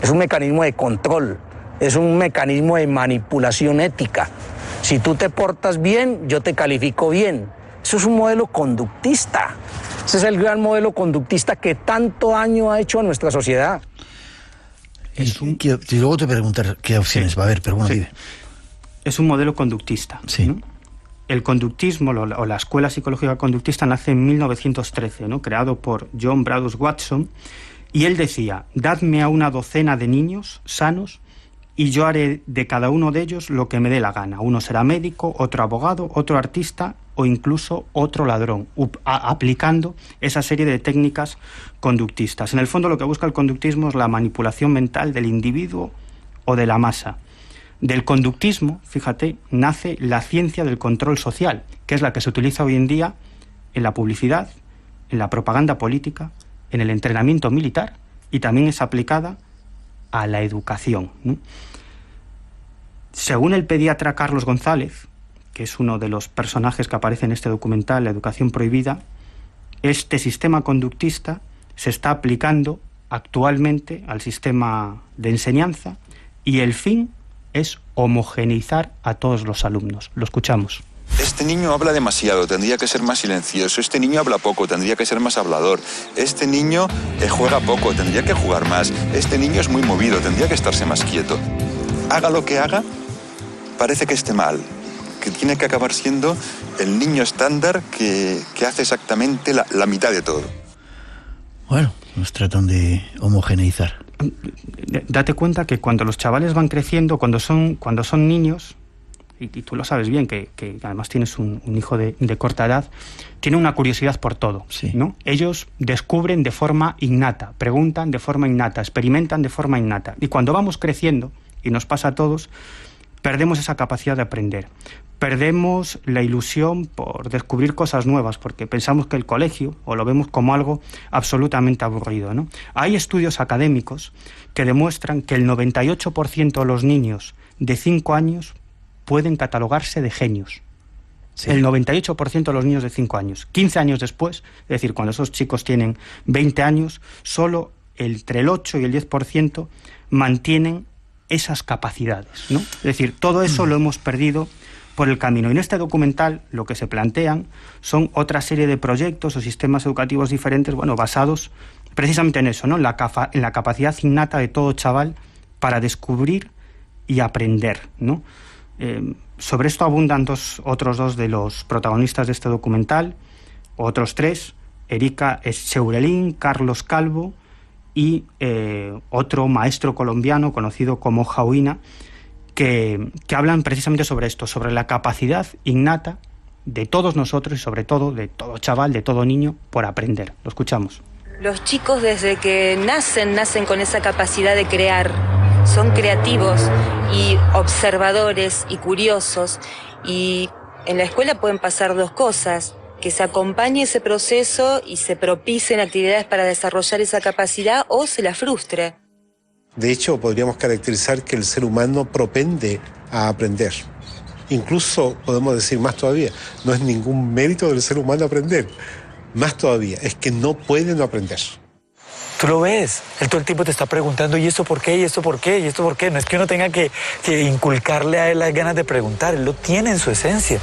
Es un mecanismo de control, es un mecanismo de manipulación ética. Si tú te portas bien, yo te califico bien. Eso es un modelo conductista. Ese es el gran modelo conductista que tanto daño ha hecho a nuestra sociedad. Y luego te preguntar qué opciones va a haber, pero bueno, vive. Es un modelo conductista, ¿no? El conductismo o la escuela psicológica conductista nace en 1913, ¿no? Creado por John Bradus Watson, y él decía: dadme a una docena de niños sanos y yo haré de cada uno de ellos lo que me dé la gana. Uno será médico, otro abogado, otro artista o incluso otro ladrón, aplicando esa serie de técnicas conductistas. En el fondo lo que busca el conductismo es la manipulación mental del individuo o de la masa. Del conductismo, fíjate, nace la ciencia del control social, que es la que se utiliza hoy en día en la publicidad, en la propaganda política, en el entrenamiento militar, y también es aplicada a la educación, ¿no? Según el pediatra Carlos González, que es uno de los personajes que aparece en este documental, La educación prohibida, este sistema conductista se está aplicando actualmente al sistema de enseñanza y el fin es homogeneizar a todos los alumnos. Lo escuchamos. Este niño habla demasiado, tendría que ser más silencioso. Este niño habla poco, tendría que ser más hablador. Este niño juega poco, tendría que jugar más. Este niño es muy movido, tendría que estarse más quieto. Haga lo que haga, parece que esté mal, que tiene que acabar siendo el niño estándar que hace exactamente la mitad de todo. Bueno, nos tratan de homogeneizar. Date cuenta que cuando los chavales van creciendo, cuando son niños, y tú lo sabes bien, que además tienes un hijo de corta edad, tiene una curiosidad por todo, sí, ¿no? Ellos descubren de forma innata, preguntan de forma innata, experimentan de forma innata. Y cuando vamos creciendo, y nos pasa a todos, perdemos esa capacidad de aprender. Perdemos la ilusión por descubrir cosas nuevas, porque pensamos que el colegio, o lo vemos como algo absolutamente aburrido, ¿no? Hay estudios académicos que demuestran que el 98% de los niños de 5 años pueden catalogarse de genios. Sí. El 98% de los niños de 5 años. 15 años después, es decir, cuando esos chicos tienen 20 años, solo entre el 8 y el 10% mantienen esas capacidades, ¿no? Es decir, todo eso lo hemos perdido por el camino. Y en este documental lo que se plantean son otra serie de proyectos o sistemas educativos diferentes, bueno, basados precisamente en eso, ¿no? En la capacidad innata de todo chaval para descubrir y aprender, ¿no? Sobre esto abundan otros dos de los protagonistas de este documental, otros 3, Erika Scheurelin, Carlos Calvo y otro maestro colombiano conocido como Jauina, que hablan precisamente sobre esto, sobre la capacidad innata de todos nosotros y sobre todo de todo chaval, de todo niño, por aprender. Lo escuchamos. Los chicos desde que nacen con esa capacidad de crear. Son creativos y observadores y curiosos, y en la escuela pueden pasar 2 cosas: que se acompañe ese proceso y se propicien actividades para desarrollar esa capacidad, o se la frustre. De hecho, podríamos caracterizar que el ser humano propende a aprender. Incluso podemos decir más todavía, no es ningún mérito del ser humano aprender. Más todavía, es que no puede no aprender. Tú lo ves, todo el tiempo te está preguntando, ¿y esto por qué? ¿Y esto por qué? ¿Y esto por qué? No es que uno tenga que inculcarle a él las ganas de preguntar, él lo tiene en su esencia.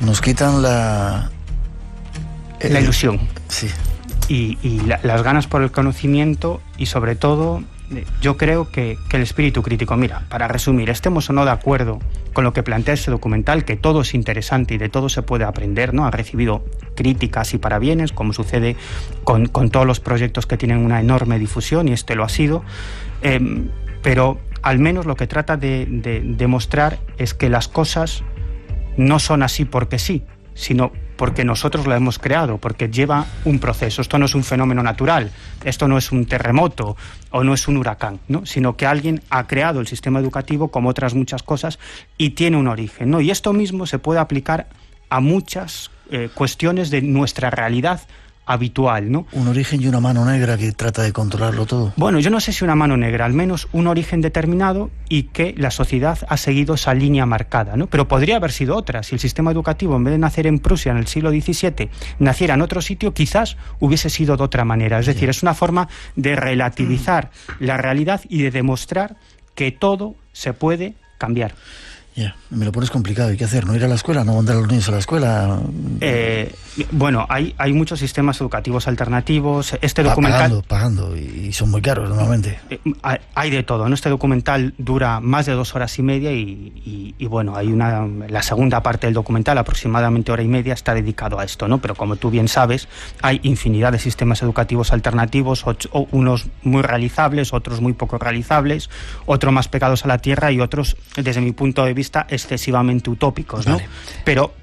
Nos quitan la ilusión. Sí. Y las ganas por el conocimiento, y sobre todo, yo creo que el espíritu crítico. Mira, para resumir, estemos o no de acuerdo con lo que plantea este documental, que todo es interesante y de todo se puede aprender, ¿no? Ha recibido críticas y parabienes, como sucede con todos los proyectos que tienen una enorme difusión, y este lo ha sido, pero al menos lo que trata de demostrar es que las cosas no son así porque sí, sino porque nosotros lo hemos creado, porque lleva un proceso. Esto no es un fenómeno natural, esto no es un terremoto o no es un huracán, ¿no? Sino que alguien ha creado el sistema educativo, como otras muchas cosas, y tiene un origen, ¿no? Y esto mismo se puede aplicar a muchas cuestiones de nuestra realidad habitual, ¿no? Un origen y una mano negra que trata de controlarlo todo. Bueno, yo no sé si una mano negra, al menos un origen determinado, y que la sociedad ha seguido esa línea marcada, ¿no? Pero podría haber sido otra. Si el sistema educativo, en vez de nacer en Prusia en el siglo XVII, naciera en otro sitio, quizás hubiese sido de otra manera. Es decir, es una forma de relativizar la realidad y de demostrar que todo se puede cambiar. Ya, me lo pones complicado. ¿Y qué hacer? ¿No ir a la escuela? ¿No mandar a los niños a la escuela? Bueno, hay muchos sistemas educativos alternativos. Este documental... Pagando, y son muy caros normalmente. Hay de todo, ¿no? Este documental dura más de 2 horas y media y bueno, hay la segunda parte del documental, aproximadamente 1 hora y media, está dedicado a esto, ¿no? Pero como tú bien sabes, hay infinidad de sistemas educativos alternativos, unos muy realizables, otros muy poco realizables, otros más pegados a la tierra y otros, desde mi punto de vista, excesivamente utópicos, ¿no? Vale.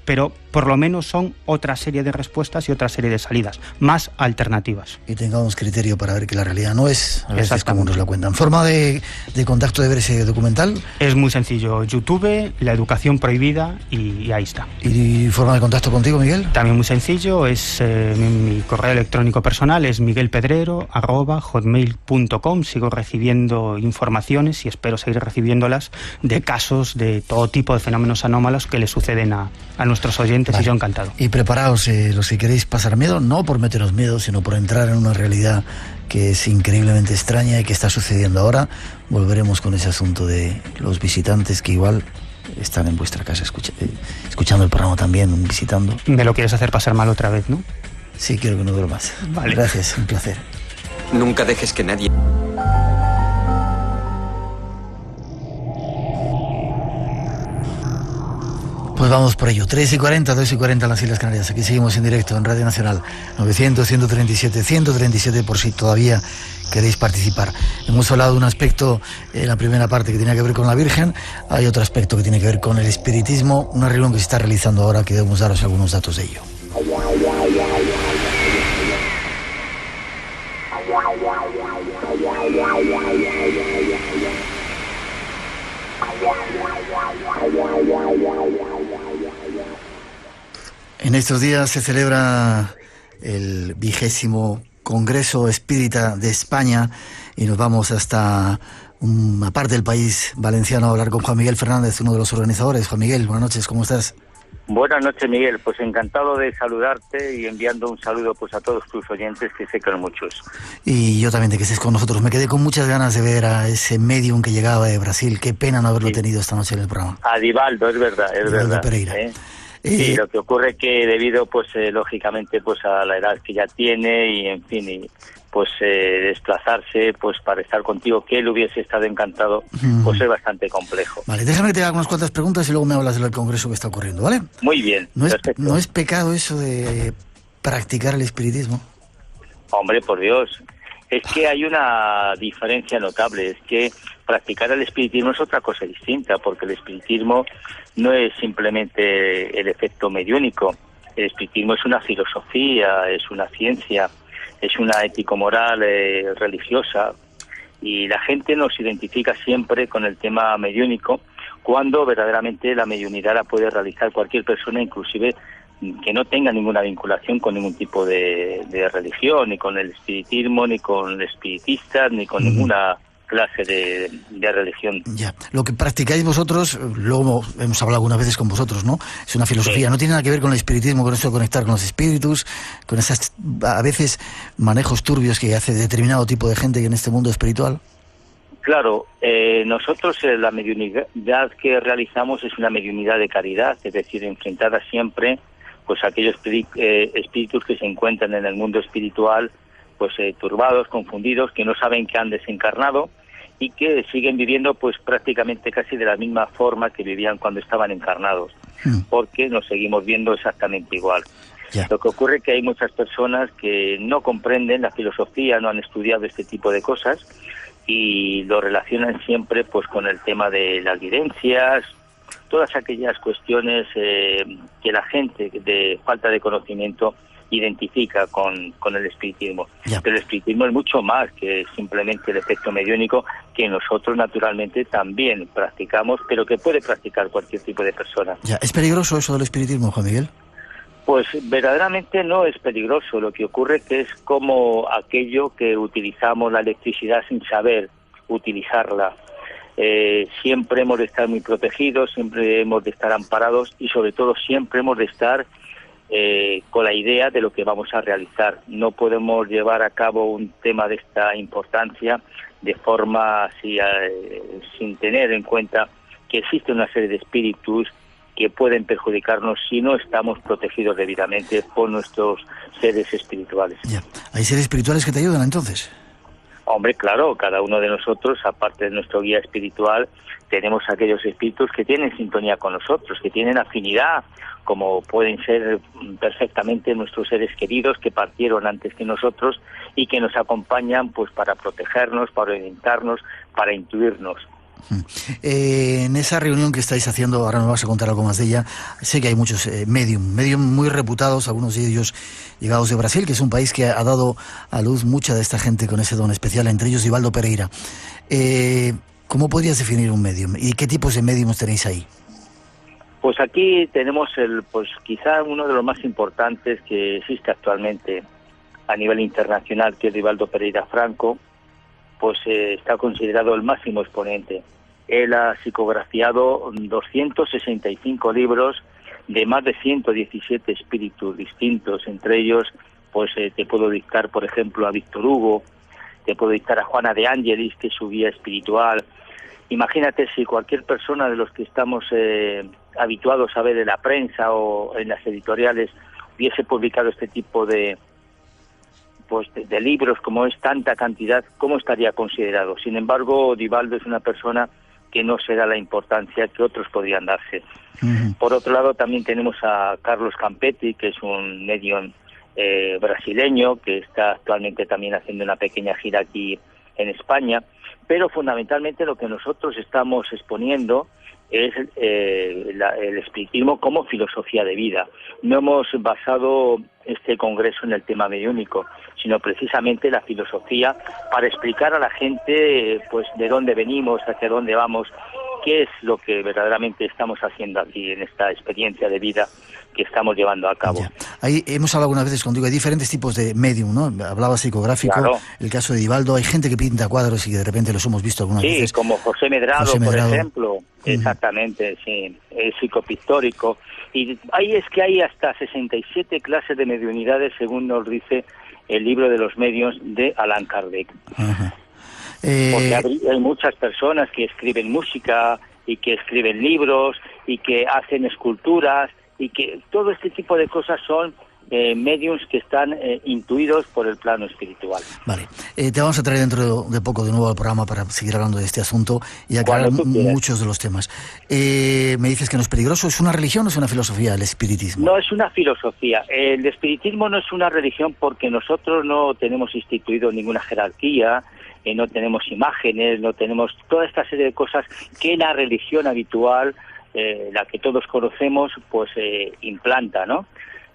Pero por lo menos son otra serie de respuestas y otra serie de salidas, más alternativas. Y tengamos criterio para ver que la realidad no es a veces como nos la cuentan. ¿Forma de contacto de ver ese documental? Es muy sencillo. YouTube, La Educación Prohibida, y ahí está. ¿Y forma de contacto contigo, Miguel? También muy sencillo. Es mi correo electrónico personal es miguelpedrero@hotmail.com. Sigo recibiendo informaciones y espero seguir recibiéndolas de casos de todo tipo de fenómenos anómalos que le suceden a nuestros oyentes. Vale. Y yo encantado. Y preparaos, los que queréis pasar miedo, no por meteros miedo, sino por entrar en una realidad que es increíblemente extraña y que está sucediendo ahora. Volveremos con ese asunto de los visitantes que igual están en vuestra casa escuchando el programa también, visitando. Me lo quieres hacer pasar mal otra vez, ¿no? Sí, quiero que no duermas. Vale. Gracias, un placer. Nunca dejes que nadie... Pues vamos por ello. 3:40, 2:40 en las Islas Canarias. Aquí seguimos en directo en Radio Nacional. 900-137-137 por si todavía queréis participar. Hemos hablado de un aspecto en la primera parte que tenía que ver con la Virgen. Hay otro aspecto que tiene que ver con el espiritismo. Una reunión que se está realizando ahora que debemos daros algunos datos de ello. En estos días se celebra el 20º Congreso Espírita de España y nos vamos hasta una parte del país valenciano a hablar con Juan Miguel Fernández, uno de los organizadores. Juan Miguel, buenas noches, ¿cómo estás? Buenas noches, Miguel. Pues encantado de saludarte y enviando un saludo pues a todos tus oyentes, que sé que son muchos. Y yo también de que estés con nosotros. Me quedé con muchas ganas de ver a ese medium que llegaba de Brasil. Qué pena no haberlo tenido esta noche en el programa. A Divaldo, es verdad, es Divaldo verdad. Pereira. Sí, lo que ocurre es que debido, pues lógicamente, pues a la edad que ya tiene y, en fin, y pues desplazarse, pues para estar contigo, que él hubiese estado encantado, pues es bastante complejo. Vale, déjame que te haga unas cuantas preguntas y luego me hablas del congreso que está ocurriendo, ¿vale? Muy bien, perfecto. ¿No es pecado eso de practicar el espiritismo? Hombre, por Dios, es que hay una diferencia notable, es que practicar el espiritismo es otra cosa distinta, porque el espiritismo no es simplemente el efecto mediúnico. El espiritismo es una filosofía, es una ciencia, es una ético-moral religiosa, y la gente nos identifica siempre con el tema mediúnico, cuando verdaderamente la mediunidad la puede realizar cualquier persona, inclusive que no tenga ninguna vinculación con ningún tipo de religión, ni con el espiritismo, ni con espiritistas, ni con ninguna clase de religión. Ya, lo que practicáis vosotros, luego hemos hablado algunas veces con vosotros, ¿no? Es una filosofía, sí. No tiene nada que ver con el espiritismo, con eso de conectar con los espíritus, con esas, a veces, manejos turbios que hace determinado tipo de gente en este mundo espiritual. Claro, nosotros la mediunidad que realizamos es una mediunidad de caridad, es decir, enfrentada siempre pues a aquellos espíritus que se encuentran en el mundo espiritual, pues turbados, confundidos, que no saben que han desencarnado y que siguen viviendo pues prácticamente casi de la misma forma que vivían cuando estaban encarnados, porque nos seguimos viendo exactamente igual. Lo que ocurre es que hay muchas personas que no comprenden la filosofía, no han estudiado este tipo de cosas y lo relacionan siempre pues con el tema de las evidencias, todas aquellas cuestiones que la gente de falta de conocimiento identifica con el espiritismo. Pero el espiritismo es mucho más que simplemente el efecto mediúnico, que nosotros naturalmente también practicamos, pero que puede practicar cualquier tipo de persona. ¿Es peligroso eso del espiritismo, Juan Miguel? Pues verdaderamente no es peligroso. Lo que ocurre es que es como aquello que utilizamos la electricidad sin saber utilizarla. Siempre hemos de estar muy protegidos, siempre hemos de estar amparados y sobre todo siempre hemos de estar con la idea de lo que vamos a realizar. No podemos llevar a cabo un tema de esta importancia de forma así, sin tener en cuenta que existe una serie de espíritus que pueden perjudicarnos si no estamos protegidos debidamente por nuestros seres espirituales. ¿Hay seres espirituales que te ayudan entonces? Hombre, claro, cada uno de nosotros, aparte de nuestro guía espiritual, tenemos aquellos espíritus que tienen sintonía con nosotros, que tienen afinidad, como pueden ser perfectamente nuestros seres queridos que partieron antes que nosotros y que nos acompañan pues para protegernos, para orientarnos, para intuirnos. En esa reunión que estáis haciendo, ahora nos vas a contar algo más de ella, sé que hay muchos medium muy reputados, algunos de ellos llegados de Brasil, que es un país que ha dado a luz mucha de esta gente con ese don especial, entre ellos Divaldo Pereira. ¿Cómo podrías definir un medium? ¿Y qué tipos de mediums tenéis ahí? Pues aquí tenemos pues quizá uno de los más importantes que existe actualmente a nivel internacional, que es Divaldo Pereira Franco. Pues está considerado el máximo exponente. Él ha psicografiado 265 libros de más de 117 espíritus distintos. Entre ellos, pues te puedo dictar, por ejemplo, a Víctor Hugo, te puedo dictar a Juana de Ángelis, que es su guía espiritual. Imagínate si cualquier persona de los que estamos habituados a ver en la prensa o en las editoriales hubiese publicado este tipo de libros, como es tanta cantidad, ¿cómo estaría considerado? Sin embargo, Divaldo es una persona que no se da la importancia que otros podrían darse. Por otro lado, también tenemos a Carlos Campetti, que es un medium brasileño, que está actualmente también haciendo una pequeña gira aquí en España, pero fundamentalmente lo que nosotros estamos exponiendo es el espiritismo como filosofía de vida. No hemos basado este congreso en el tema mediúnico, sino precisamente la filosofía para explicar a la gente pues de dónde venimos, hacia dónde vamos, qué es lo que verdaderamente estamos haciendo aquí en esta experiencia de vida que estamos llevando a cabo. Ahí hemos hablado algunas veces contigo, hay diferentes tipos de medium, ¿no? Hablaba psicográfico, claro. El caso de Divaldo, hay gente que pinta cuadros y de repente los hemos visto algunas veces. Sí, como José Medrado, por ejemplo. Exactamente, sí, es psicopictórico. Y ahí es que hay hasta 67 clases de mediunidades, según nos dice el libro de los medios de Allan Kardec. Porque hay muchas personas que escriben música y que escriben libros y que hacen esculturas y que todo este tipo de cosas son mediums que están intuidos por el plano espiritual. Vale, te vamos a traer dentro de poco de nuevo al programa para seguir hablando de este asunto y aclarar muchos de los temas. Me dices que no es peligroso, ¿es una religión o es una filosofía el espiritismo? No, es una filosofía. El espiritismo no es una religión porque nosotros no tenemos instituido ninguna jerarquía, no tenemos imágenes, no tenemos toda esta serie de cosas que la religión habitual, la que todos conocemos, pues implanta, ¿no?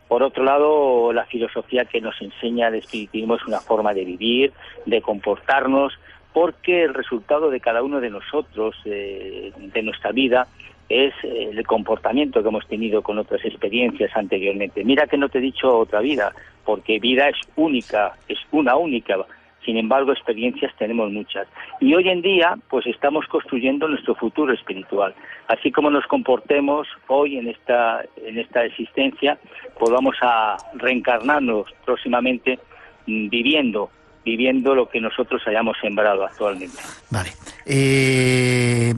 Por otro lado, la filosofía que nos enseña el espiritismo es una forma de vivir, de comportarnos, porque el resultado de cada uno de nosotros, de nuestra vida, es el comportamiento que hemos tenido con otras experiencias anteriormente. Mira que no te he dicho otra vida, porque vida es única, es una única. Sin embargo, experiencias tenemos muchas. Y hoy en día, pues estamos construyendo nuestro futuro espiritual. Así como nos comportemos hoy en esta existencia, pues vamos a reencarnarnos próximamente viviendo lo que nosotros hayamos sembrado actualmente. Vale.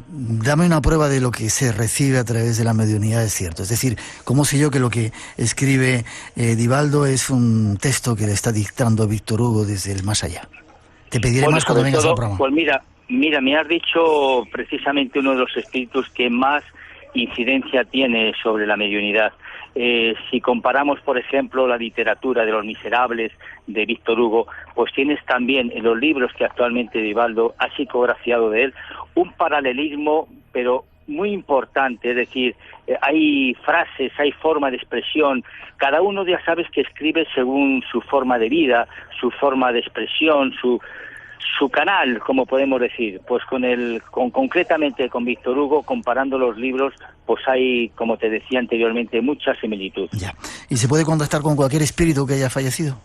Dame una prueba de lo que se recibe a través de la mediunidad, es cierto. Es decir, ¿cómo sé yo que lo que escribe Divaldo es un texto que le está dictando Víctor Hugo desde el más allá? Te pediré más cuando vengas al programa. Pues mira, me has dicho precisamente uno de los espíritus que más incidencia tiene sobre la mediunidad. Si comparamos, por ejemplo, la literatura de Los Miserables de Víctor Hugo, pues tienes también en los libros que actualmente Divaldo ha psicografiado de él un paralelismo, pero muy importante, es decir, hay frases, hay forma de expresión, cada uno ya sabes que escribe según su forma de vida, su forma de expresión, su canal, como podemos decir. Pues concretamente con Víctor Hugo, comparando los libros, pues hay, como te decía anteriormente, mucha similitud. Ya. ¿Y se puede contactar con cualquier espíritu que haya fallecido?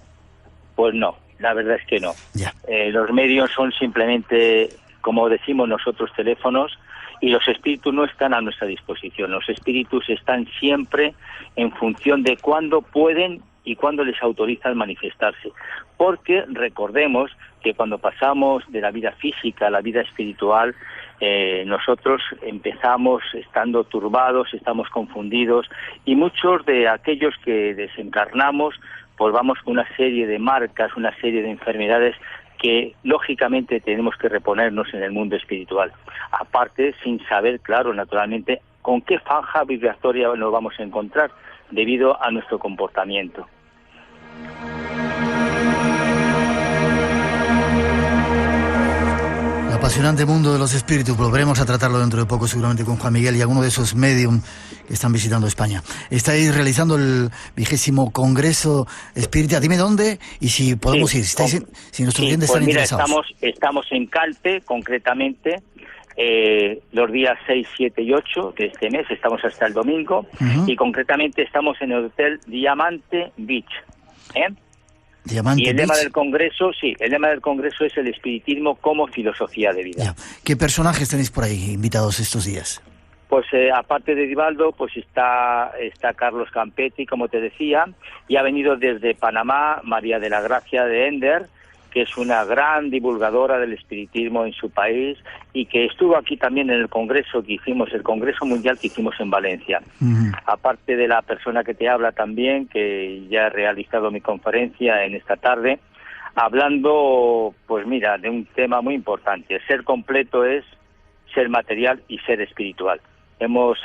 Pues no, la verdad es que no. Ya. Los medios son simplemente, como decimos nosotros, teléfonos, y los espíritus no están a nuestra disposición. Los espíritus están siempre en función de cuándo pueden y cuándo les autorizan manifestarse. Porque recordemos que cuando pasamos de la vida física a la vida espiritual, nosotros empezamos estando turbados, estamos confundidos, y muchos de aquellos que desencarnamos, pues vamos con una serie de marcas, una serie de enfermedades que lógicamente tenemos que reponernos en el mundo espiritual. Aparte, sin saber, claro, naturalmente, con qué franja vibratoria nos vamos a encontrar debido a nuestro comportamiento. El apasionante mundo de los espíritus, volveremos a tratarlo dentro de poco seguramente con Juan Miguel y alguno de esos medium que están visitando España. Estáis realizando el 20º Congreso Espírita. Dime dónde y si podemos ir, si nuestros oyentes están interesados. Estamos en Calpe, concretamente, los días 6, 7 y 8 de este mes, estamos hasta el domingo, y concretamente estamos en el Hotel Diamante Beach. Diamante y el Beach. lema del Congreso, el lema del Congreso es el espiritismo como filosofía de vida. Ya. ¿Qué personajes tenéis por ahí invitados estos días? Pues aparte de Divaldo, pues está Carlos Campetti, como te decía, y ha venido desde Panamá María de la Gracia de Ender, que es una gran divulgadora del espiritismo en su país y que estuvo aquí también en el congreso que hicimos, el congreso mundial que hicimos en Valencia. Aparte de la persona que te habla también, que ya he realizado mi conferencia en esta tarde, hablando, pues mira, de un tema muy importante. Ser completo es ser material y ser espiritual. Hemos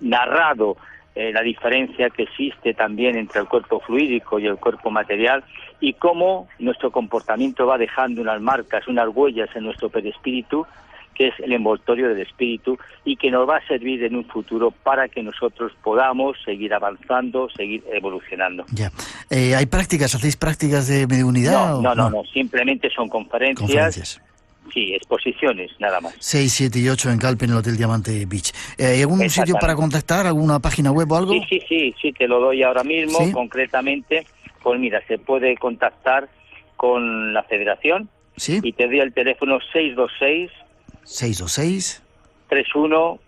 narrado la diferencia que existe también entre el cuerpo fluídico y el cuerpo material y cómo nuestro comportamiento va dejando unas marcas, unas huellas en nuestro perispíritu, que es el envoltorio del espíritu y que nos va a servir en un futuro para que nosotros podamos seguir avanzando, seguir evolucionando. Ya. ¿Hay prácticas? ¿Hacéis prácticas de mediunidad? No, simplemente son conferencias. Sí, exposiciones, nada más. 6, 7 y 8 en Calpe, en el Hotel Diamante Beach. ¿Hay algún sitio para contactar? ¿Alguna página web o algo? Sí, te lo doy ahora mismo. ¿Sí? Concretamente, pues mira, se puede contactar con la Federación. ¿Sí? Y te doy el teléfono 626 31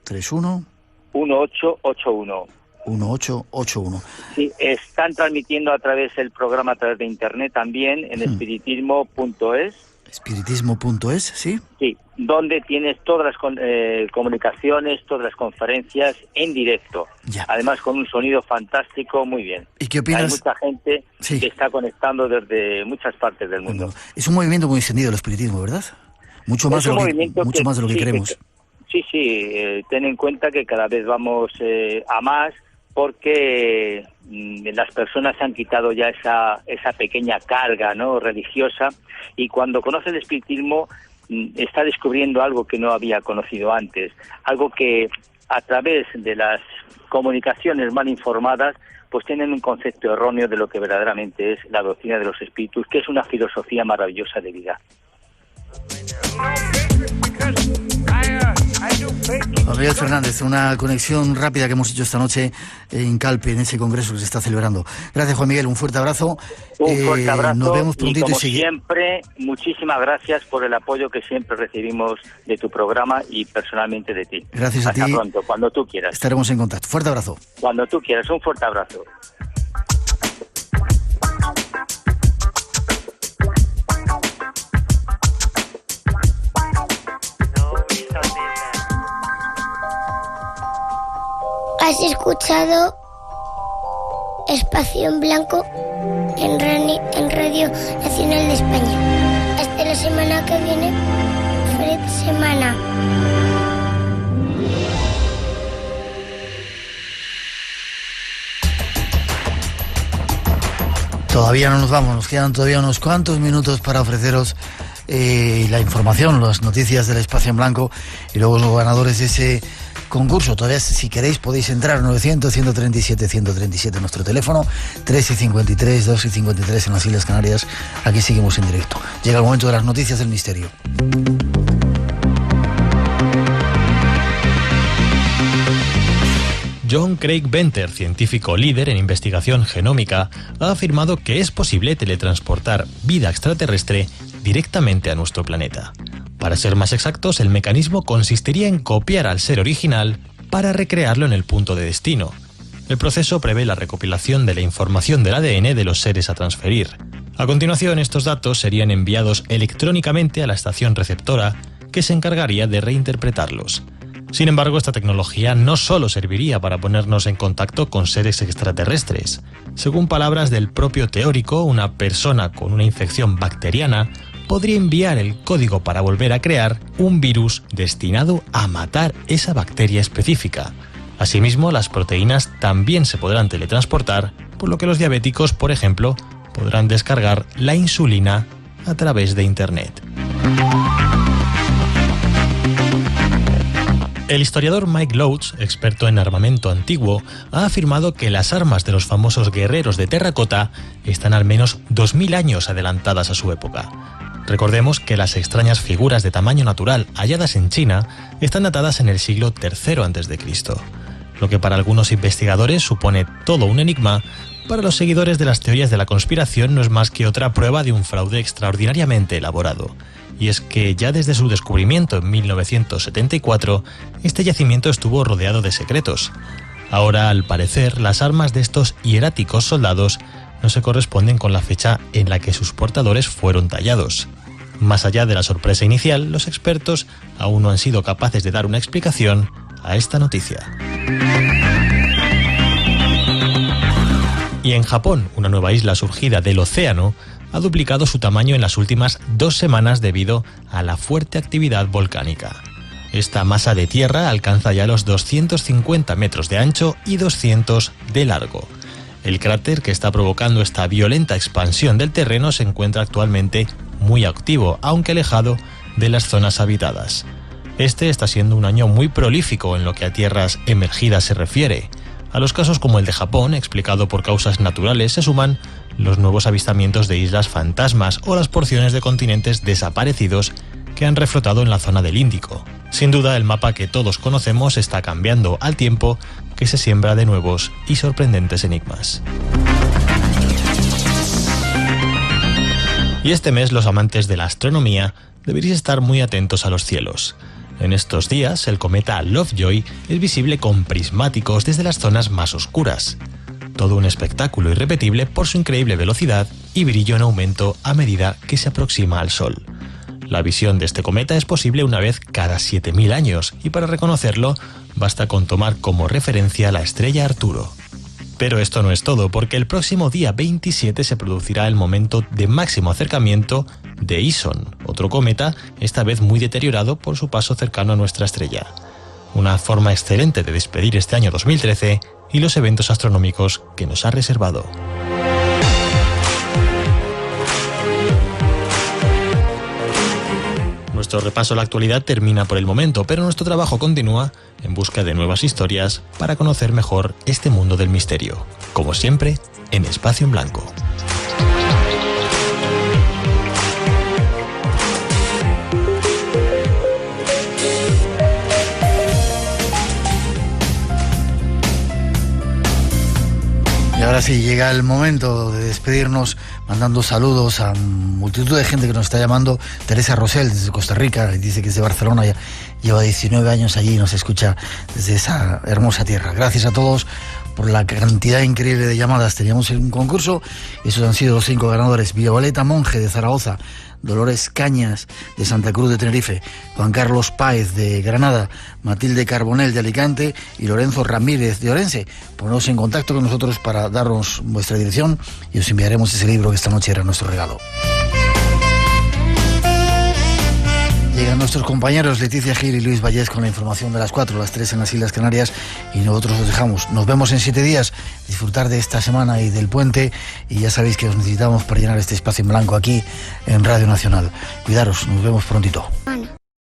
1881. 1881. Sí, están transmitiendo a través del programa, a través de internet también, en espiritismo.es. Espiritismo.es, ¿sí? Sí, donde tienes todas las comunicaciones, todas las conferencias en directo. Ya. Además con un sonido fantástico, muy bien. ¿Y qué opinas? Hay mucha gente que está conectando desde muchas partes del mundo. Es un movimiento muy extendido el espiritismo, ¿verdad? Mucho más de lo que creemos. Ten en cuenta que cada vez vamos a más, porque las personas han quitado ya esa pequeña carga, ¿no?, religiosa, y cuando conoce el espiritismo está descubriendo algo que no había conocido antes, algo que a través de las comunicaciones mal informadas pues tienen un concepto erróneo de lo que verdaderamente es la doctrina de los espíritus, que es una filosofía maravillosa de vida. Miguel Fernández, una conexión rápida que hemos hecho esta noche en Calpe, en ese congreso que se está celebrando. Gracias, Juan Miguel, un fuerte abrazo. Un fuerte abrazo. Nos vemos prontito y como siempre, muchísimas gracias por el apoyo que siempre recibimos de tu programa y personalmente de ti. Gracias a ti. Hasta pronto, cuando tú quieras. Estaremos en contacto. Fuerte abrazo. Cuando tú quieras, un fuerte abrazo. Has escuchado Espacio en Blanco en Radio Nacional de España. Hasta la semana que viene. Feliz semana. Todavía no nos vamos, nos quedan todavía unos cuantos minutos para ofreceros la información, las noticias del Espacio en Blanco y luego los ganadores de ese concurso. Todavía, si queréis, podéis entrar 900-137-137, nuestro teléfono, 3:53, 2:53 en las Islas Canarias. Aquí seguimos en directo. Llega el momento de las noticias del misterio. John Craig Venter, científico líder en investigación genómica, ha afirmado que es posible teletransportar vida extraterrestre directamente a nuestro planeta. Para ser más exactos, el mecanismo consistiría en copiar al ser original para recrearlo en el punto de destino. El proceso prevé la recopilación de la información del ADN de los seres a transferir. A continuación, estos datos serían enviados electrónicamente a la estación receptora, que se encargaría de reinterpretarlos. Sin embargo, esta tecnología no solo serviría para ponernos en contacto con seres extraterrestres. Según palabras del propio teórico, una persona con una infección bacteriana podría enviar el código para volver a crear un virus destinado a matar esa bacteria específica. Asimismo, las proteínas también se podrán teletransportar, por lo que los diabéticos, por ejemplo, podrán descargar la insulina a través de Internet. El historiador Mike Loach, experto en armamento antiguo, ha afirmado que las armas de los famosos guerreros de terracota están al menos 2000 años adelantadas a su época. Recordemos que las extrañas figuras de tamaño natural halladas en China están datadas en el siglo III a.C., lo que para algunos investigadores supone todo un enigma. Para los seguidores de las teorías de la conspiración no es más que otra prueba de un fraude extraordinariamente elaborado. Y es que ya desde su descubrimiento en 1974, este yacimiento estuvo rodeado de secretos. Ahora, al parecer, las armas de estos hieráticos soldados no se corresponden con la fecha en la que sus portadores fueron tallados. Más allá de la sorpresa inicial, los expertos aún no han sido capaces de dar una explicación a esta noticia. Y en Japón, una nueva isla surgida del océano ha duplicado su tamaño en las últimas 2 semanas debido a la fuerte actividad volcánica. Esta masa de tierra alcanza ya los 250 metros de ancho y 200 de largo. El cráter que está provocando esta violenta expansión del terreno se encuentra actualmente muy activo, aunque alejado de las zonas habitadas. Este está siendo un año muy prolífico en lo que a tierras emergidas se refiere. A los casos como el de Japón, explicado por causas naturales, se suman los nuevos avistamientos de islas fantasmas o las porciones de continentes desaparecidos que han reflotado en la zona del Índico. Sin duda, el mapa que todos conocemos está cambiando al tiempo que se siembra de nuevos y sorprendentes enigmas. Y este mes los amantes de la astronomía deberéis estar muy atentos a los cielos. En estos días, el cometa Lovejoy es visible con prismáticos desde las zonas más oscuras. Todo un espectáculo irrepetible por su increíble velocidad y brillo en aumento a medida que se aproxima al Sol. La visión de este cometa es posible una vez cada 7000 años y para reconocerlo basta con tomar como referencia la estrella Arturo. Pero esto no es todo, porque el próximo día 27 se producirá el momento de máximo acercamiento de Ison, otro cometa, esta vez muy deteriorado por su paso cercano a nuestra estrella. Una forma excelente de despedir este año 2013 y los eventos astronómicos que nos ha reservado. Nuestro repaso a la actualidad termina por el momento, pero nuestro trabajo continúa en busca de nuevas historias para conocer mejor este mundo del misterio. Como siempre, en Espacio en Blanco. Y ahora sí, llega el momento de despedirnos mandando saludos a multitud de gente que nos está llamando. Teresa Rosell desde Costa Rica, dice que es de Barcelona, ya lleva 19 años allí y nos escucha desde esa hermosa tierra. Gracias a todos por la cantidad increíble de llamadas. Teníamos un concurso y esos han sido los 5 ganadores. Violeta Monge de Zaragoza, Dolores Cañas de Santa Cruz de Tenerife, Juan Carlos Páez de Granada, Matilde Carbonell de Alicante y Lorenzo Ramírez de Orense. Poneros en contacto con nosotros para darnos vuestra dirección y os enviaremos ese libro que esta noche era nuestro regalo. Llegan nuestros compañeros Leticia Gil y Luis Vallés con la información de las 4, las 3 en las Islas Canarias y nosotros os dejamos. Nos vemos en 7 días. Disfrutar de esta semana y del puente y ya sabéis que os necesitamos para llenar este espacio en blanco aquí en Radio Nacional. Cuidaros, nos vemos prontito.